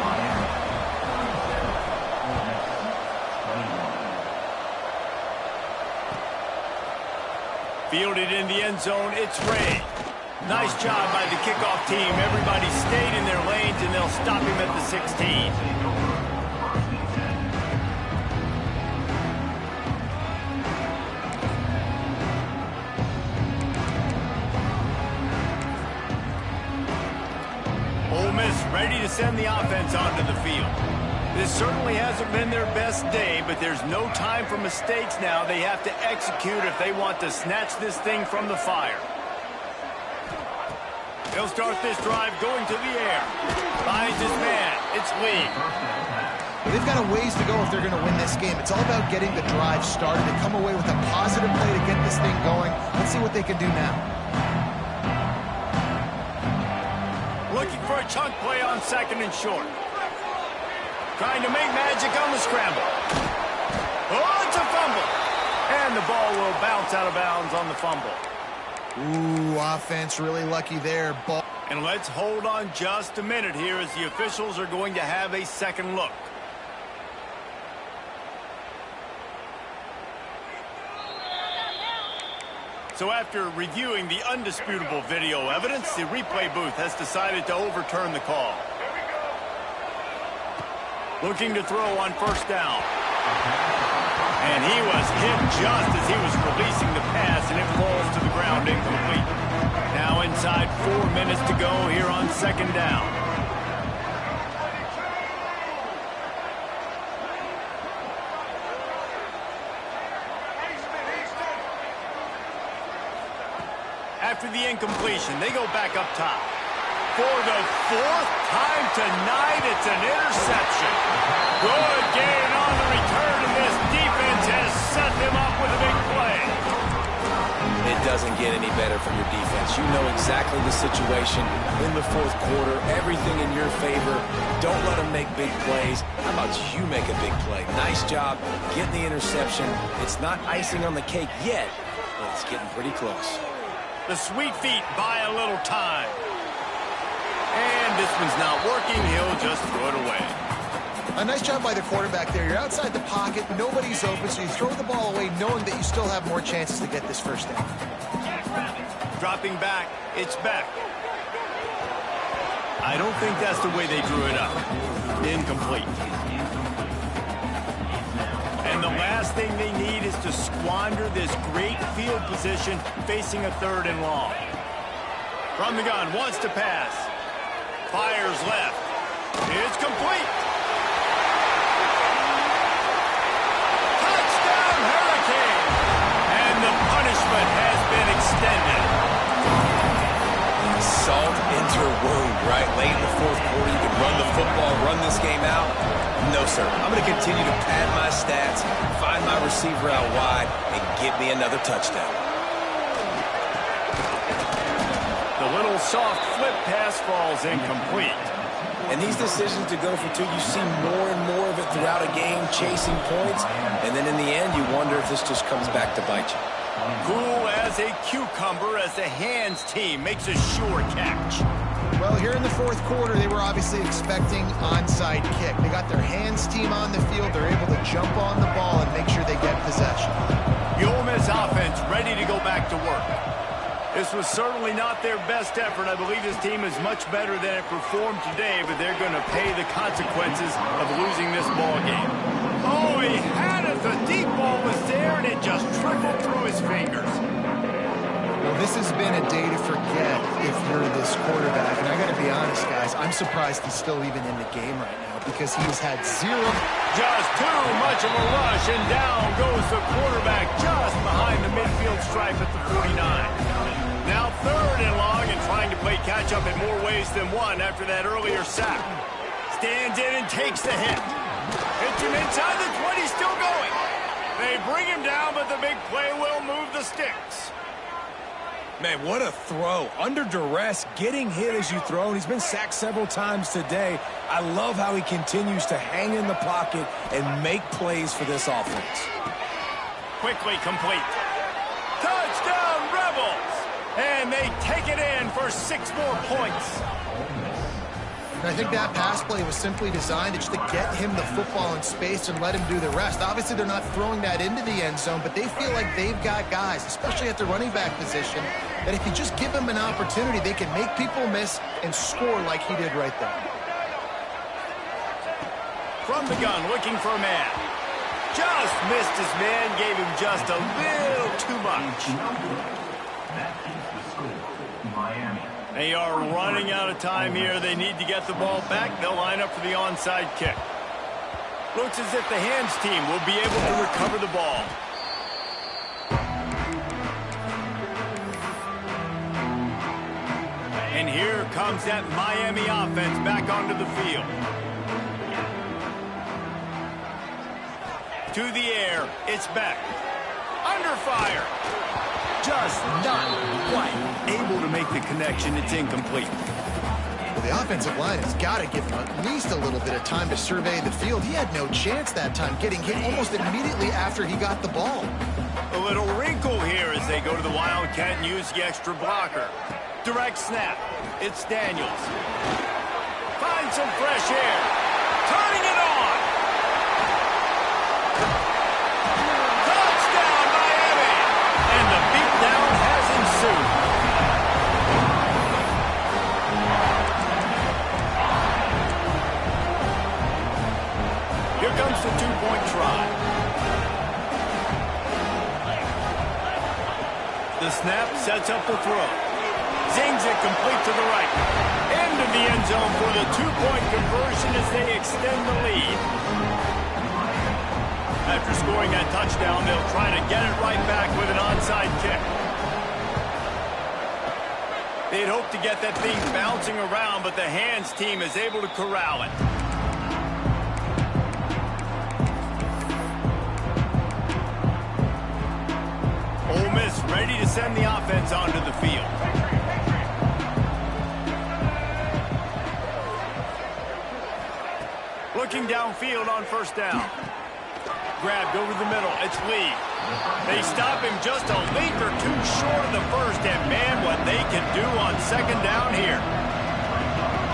Fielded in the end zone, it's Ray. Nice job by the kickoff team. Everybody stayed in their lanes, and they'll stop him at the 16. Ole Miss ready to send the offense onto the field. This certainly hasn't been their best day, but there's no time for mistakes now. They have to execute if they want to snatch this thing from the fire. They'll start this drive going to the air. Finds his man. It's Lee. They've got a ways to go if they're going to win this game. It's all about getting the drive started and come away with a positive play to get this thing going. Let's see what they can do now. Looking for a chunk play on second and short. Trying to make magic on the scramble. Oh, it's a fumble. And the ball will bounce out of bounds on the fumble. Ooh, offense really lucky there. Ball. And let's hold on just a minute here as the officials are going to have a second look. So after reviewing the undisputable video evidence, the replay booth has decided to overturn the call. Looking to throw on first down. And he was hit just as he was releasing the pass, and it falls to the ground incomplete. Now inside 4 minutes to go here on second down. After the incompletion, they go back up top. For the fourth time tonight, it's an interception. Good gain on the return, and this defense has set them up with a big play. It doesn't get any better from your defense. You know exactly the situation in the fourth quarter, everything in your favor. Don't let them make big plays. How about you make a big play? Nice job getting the interception. It's not icing on the cake yet, but it's getting pretty close. The sweet feet buy a little time. And this one's not working. He'll just throw it away. A nice job by the quarterback there. You're outside the pocket. Nobody's open, so you throw the ball away knowing that you still have more chances to get this first down. Dropping back. It's Beck. I don't think that's the way they drew it up. Incomplete. And the last thing they need is to squander this great field position facing a third and long. From the gun, wants to pass. Fires left. It's complete. Touchdown, Hurricane. And the punishment has been extended. Salt into a wound, right? Late in the fourth quarter, you can run the football, run this game out. No, sir. I'm going to continue to pad my stats, find my receiver out wide, and get me another touchdown. The little soft flip pass falls incomplete. And these decisions to go for two, you see more and more of it throughout a game, chasing points. And then in the end, you wonder if this just comes back to bite you. Cool as a cucumber as the hands team makes a sure catch. Well, here in the fourth quarter, they were obviously expecting onside kick. They got their hands team on the field. They're able to jump on the ball and make sure they get possession. The Ole Miss offense ready to go back to work. This was certainly not their best effort. I believe this team is much better than it performed today, but they're going to pay the consequences of losing this ball game. Oh, he had it. The deep ball was there, and it just trickled through his fingers. Well, this has been a day to forget if you're this quarterback. And I got to be honest, guys, I'm surprised he's still even in the game right now. because he has had zero. Just too much of a rush, and down goes the quarterback just behind the midfield stripe at the 49. Now 3rd and long and trying to play catch-up in more ways than one after that earlier sack. Stands in and takes the hit. Hits him inside the 20, still going. They bring him down, but the big play will move the sticks. Man, what a throw. Under duress, getting hit as you throw, and he's been sacked several times today. I love how he continues to hang in the pocket and make plays for this offense. Quickly complete. Touchdown, Rebels! And they take it in for 6 more points. And I think that pass play was simply designed just to get him the football in space and let him do the rest. Obviously, they're not throwing that into the end zone, but they feel like they've got guys, especially at the running back position, that if you just give them an opportunity, they can make people miss and score like he did right there. From the gun, looking for a man. Just missed his man, gave him just a little too much. They are running out of time here. They need to get the ball back. They'll line up for the onside kick. Looks as if the hands team will be able to recover the ball. And here comes that Miami offense back onto the field. To the air, it's back. Under fire. Just not quite able to make the connection. It's incomplete. Well, the offensive line has got to give him at least a little bit of time to survey the field. He had no chance that time, getting hit almost immediately after he got the ball. A little wrinkle here as they go to the Wildcat and use the extra blocker. Direct snap. It's Daniels. Find some fresh air. Turning it on. Touchdown, Miami. And the beatdown has ensued. Here comes the two-point try. The snap sets up the throw. Zings it complete to the right. End of the end zone for the two-point conversion as they extend the lead. After scoring that touchdown, they'll try to get it right back with an onside kick. They'd hope to get that thing bouncing around, but the hands team is able to corral it. Ole Miss ready to send the offense onto the field. Looking downfield on first down. Grabbed over the middle. It's Lee. They stop him just a link or two short of the first, and man, what they can do on second down here.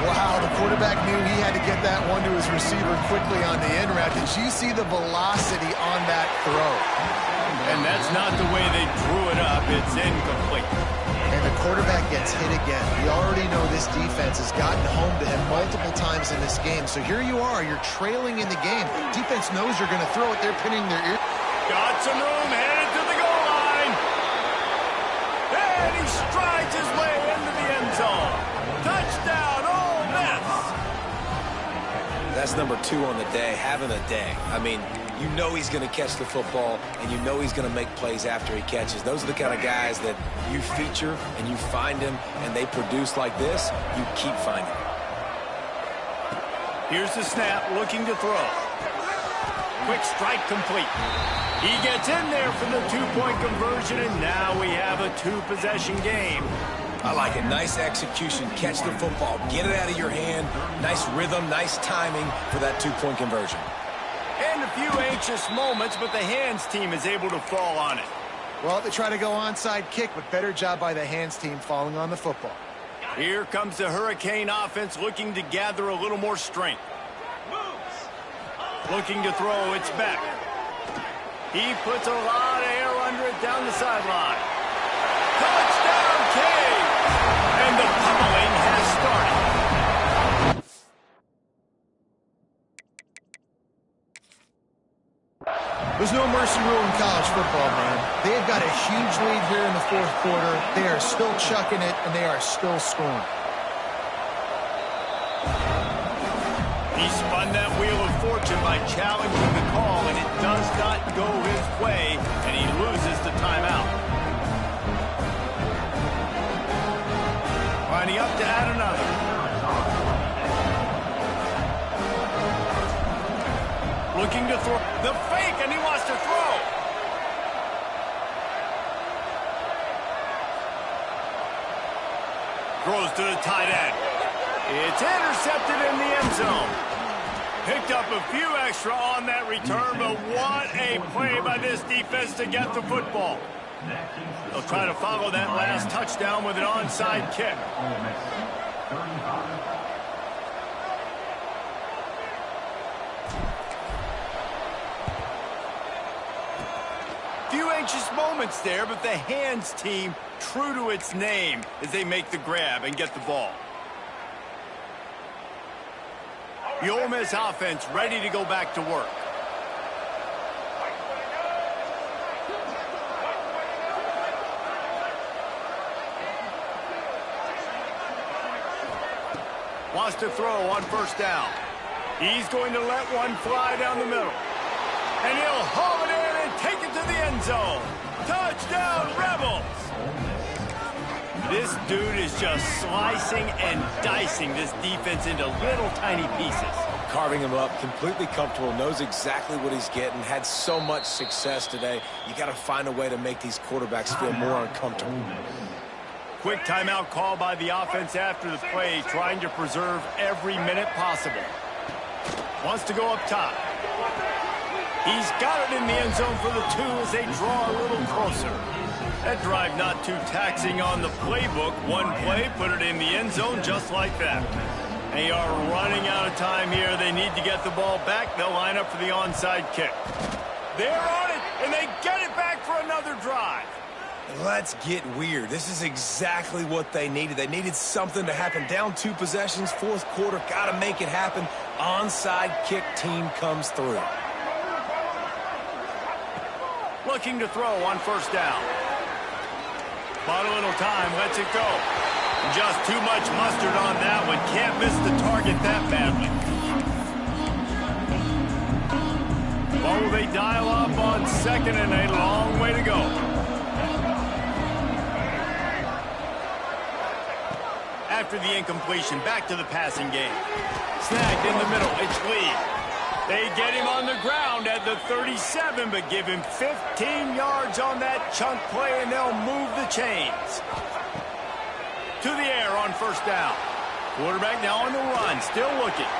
Wow, the quarterback knew he had to get that one to his receiver quickly on the end route. Did you see the velocity on that throw? And that's not the way they drew it up. It's incomplete. And the quarterback gets hit again. We already know this defense has gotten home to him multiple times in this game. So here you are, you're trailing in the game. Defense knows you're going to throw it. They're pinning their ear. Got some room, headed to the goal line. And he strides his way into the end zone. Touchdown, Ole Miss. That's number 2 on the day, having a day. I mean, you know he's going to catch the football, and you know he's going to make plays after he catches. Those are the kind of guys that you feature and you find him, and they produce like this, you keep finding them. Here's the snap, looking to throw. Quick strike complete. He gets in there for the two-point conversion, and now we have a two-possession game. I like it. Nice execution. Catch the football. Get it out of your hand. Nice rhythm, nice timing for that two-point conversion. And a few anxious moments, but the hands team is able to fall on it. Well, they try to go onside kick, but better job by the hands team falling on the football. Here comes the Hurricane offense looking to gather a little more strength. Looking to throw, it's Beck. He puts a lot of air under it down the sideline. Touchdown, Cade! And the pummeling has started. There's no mercy rule in college football, man. They've got a huge lead here in the fourth quarter. They are still chucking it, and they are still scoring. He spun that wheel of fortune by challenging the call, and it does not go his way, and he loses the timeout. Lining up to add another. Looking to throw. The fake, and he wants to throw. Throws to the tight end. It's intercepted in the end zone. Picked up a few extra on that return, but what a play by this defense to get the football. They'll try to follow that last touchdown with an onside kick. Few anxious moments there, but the hands team true to its name as they make the grab and get the ball. The Ole Miss offense ready to go back to work. Wants to throw on first down. He's going to let one fly down the middle. And he'll haul it in and take it to the end zone. Touchdown, Rebels! This dude is just slicing and dicing this defense into little tiny pieces. Carving him up, completely comfortable, knows exactly what he's getting, had so much success today. You got to find a way to make these quarterbacks feel more uncomfortable. Quick timeout call by the offense after the play, trying to preserve every minute possible. Wants to go up top. He's got it in the end zone for the 2 as they draw a little closer. That drive not too taxing on the playbook. One play, put it in the end zone just like that. They are running out of time here. They need to get the ball back. They'll line up for the onside kick. They're on it, and they get it back for another drive. Let's get weird. This is exactly what they needed. They needed something to happen. Down 2 possessions, fourth quarter, got to make it happen. Onside kick team comes through. Looking to throw on first down. Bought a little time, lets it go. Just too much mustard on that one. Can't miss the target that badly. Oh, they dial up on second and a long way to go. After the incompletion, back to the passing game. Snagged in the middle, it's Lee. They get him on the ground at the 37, but give him 15 yards on that chunk play, and they'll move the chains. To the air on first down. Quarterback now on the run, still looking.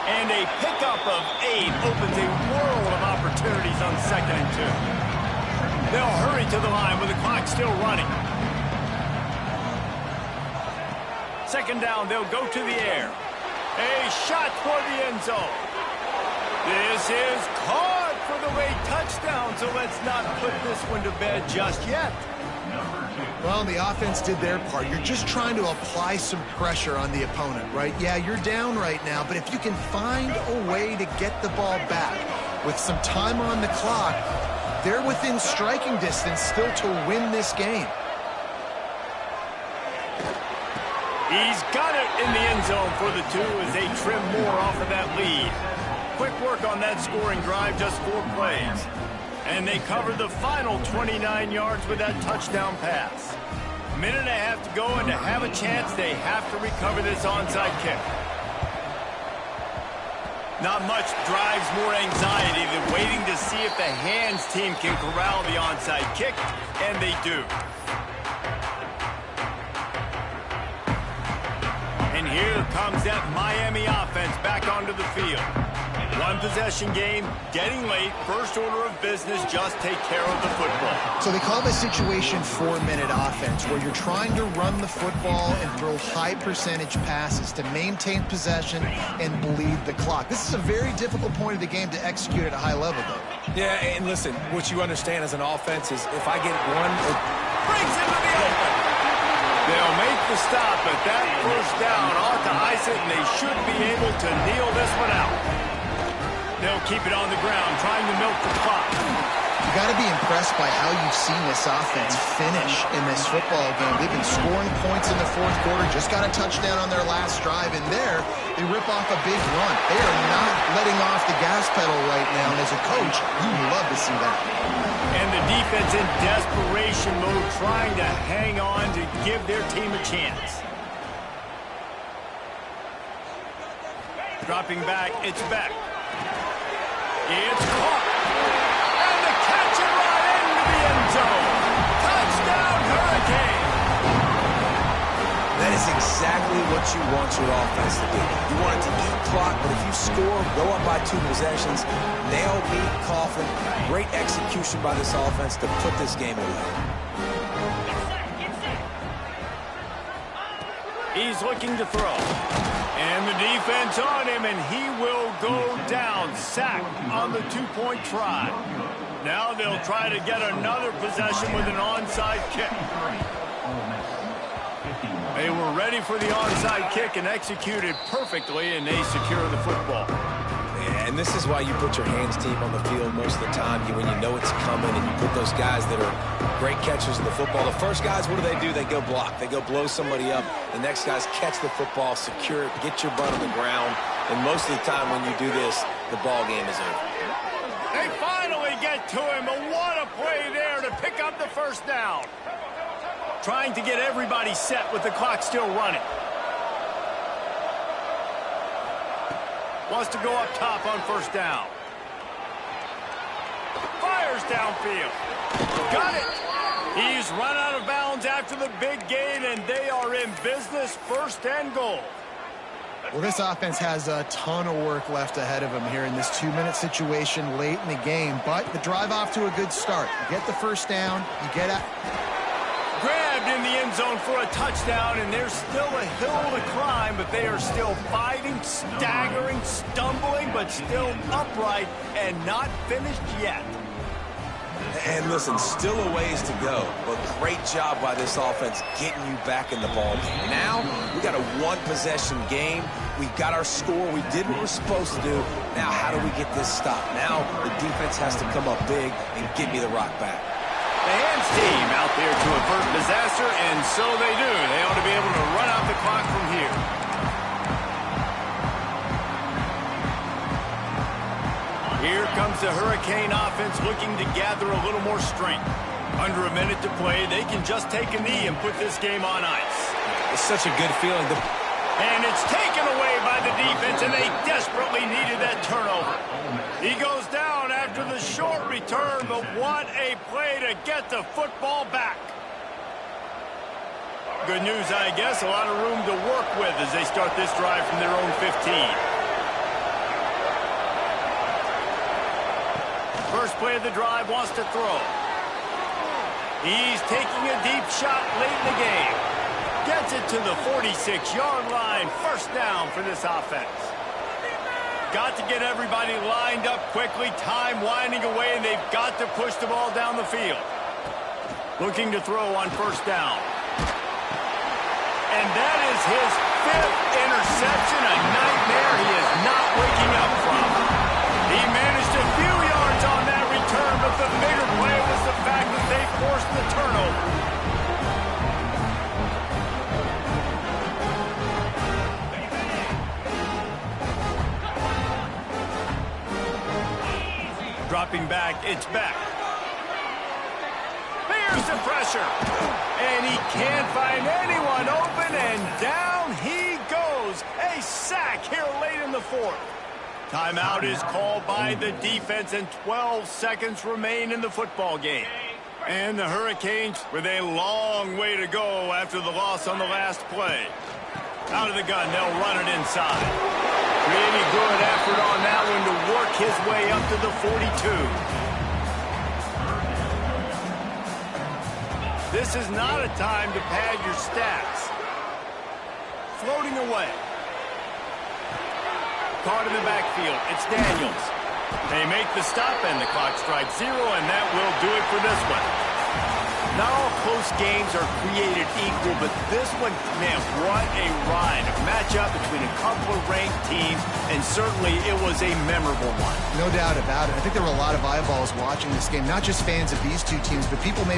And a pickup of 8 opens a world of opportunities on second and 2. They'll hurry to the line with the clock still running. Second down, they'll go to the air. A shot toward the end zone. This is caught for the late touchdown, so let's not put this one to bed just yet. Well, the offense did their part. You're just trying to apply some pressure on the opponent, right? Yeah, you're down right now, but if you can find a way to get the ball back with some time on the clock, they're within striking distance still to win this game. He's got it in the end zone for the 2 as they trim more off of that lead. Quick work on that scoring drive, just 4 plays. And they cover the final 29 yards with that touchdown pass. Minute and a half to go, and to have a chance, they have to recover this onside kick. Not much drives more anxiety than waiting to see if the hands team can corral the onside kick, and they do. And here comes that Miami offense back onto the field. One possession game, getting late, first order of business, just take care of the football. So they call this situation 4-minute offense, where you're trying to run the football and throw high percentage passes to maintain possession and bleed the clock. This is a very difficult point of the game to execute at a high level, though. Yeah, and listen, what you understand as an offense is if I get one, it Brings him to the open. They'll make the stop, but that first down ought to ice it, and they should be able to kneel this one out. They'll keep it on the ground, trying to milk the clock. got to be impressed by how you've seen this offense finish in this football game. They've been scoring points in the fourth quarter, just got a touchdown on their last drive, and there they rip off a big run. They are not letting off the gas pedal right now, and as a coach, you love to see that. And the defense in desperation mode, trying to hang on to give their team a chance. Dropping back, it's Beck. It's caught. And the catch it right into the end zone. Touchdown, Hurricane. That is exactly what you want your offense to do. You want it to eat clock, but if you score, go up by 2 possessions, nail, beat, coffin. Great execution by this offense to put this game away. He's looking to throw. And the defense on him, and he will go down. Sack on the 2-point try. Now they'll try to get another possession with an onside kick. They were ready for the onside kick and executed perfectly, and they secure the football. Yeah, and this is why you put your hands deep on the field most of the time when you know it's coming, and you put those guys that are great catchers of the football. The first guys, what do? They go block. They go blow somebody up. The next guys catch the football, secure it, get your butt on the ground. And most of the time when you do this, the ball game is over. They finally get to him, but what a play there to pick up the first down. Trying to get everybody set with the clock still running. Wants to go up top on first down. Fires downfield. Got it. He's run out of bounds after the big gain, and they are in business, 1st and goal. Well, this offense has a ton of work left ahead of them here in this 2-minute situation late in the game, but the drive off to a good start. You get the first down, you get out. Grabbed in the end zone for a touchdown, and there's still a hill to climb, but they are still fighting, staggering, stumbling, but still upright and not finished yet. And listen, still a ways to go, but great job by this offense getting you back in the ball game. Now, we got a 1-possession game. We got our score. We did what we're supposed to do. Now, how do we get this stopped? Now, the defense has to come up big and get me the rock back. The hands team out there to avert disaster, and so they do. They ought to be able to run out the clock from here. Here comes the Hurricane offense looking to gather a little more strength. Under a minute to play, they can just take a knee and put this game on ice. It's such a good feeling. And it's taken away by the defense, and they desperately needed that turnover. He goes down after the short return, but what a play to get the football back. Good news, I guess, a lot of room to work with as they start this drive from their own 15. First play of the drive, wants to throw. He's taking a deep shot late in the game. Gets it to the 46-yard line. First down for this offense. Got to get everybody lined up quickly. Time winding away, and they've got to push the ball down the field. Looking to throw on first down. And that is his 5th interception. A nightmare he is not waking up from. He managed a few yards on that return, but the bigger play was the fact that they forced the turnover. Dropping back, it's back. Here's the pressure. And he can't find anyone open, and down he goes. A sack here late in the 4th. Timeout is called by the defense, and 12 seconds remain in the football game. And the Hurricanes with a long way to go after the loss on the last play. Out of the gun, they'll run it inside. Really good effort on that one to work his way up to the 42. This is not a time to pad your stats. Floating away. Caught in the backfield. It's Daniels. They make the stop, and the clock strikes 0, and that will do it for this one. Not all close games are created equal, but this one, man, what a ride. A matchup between a couple of ranked teams, and certainly it was a memorable one. No doubt about it. I think there were a lot of eyeballs watching this game, not just fans of these two teams, but people maybe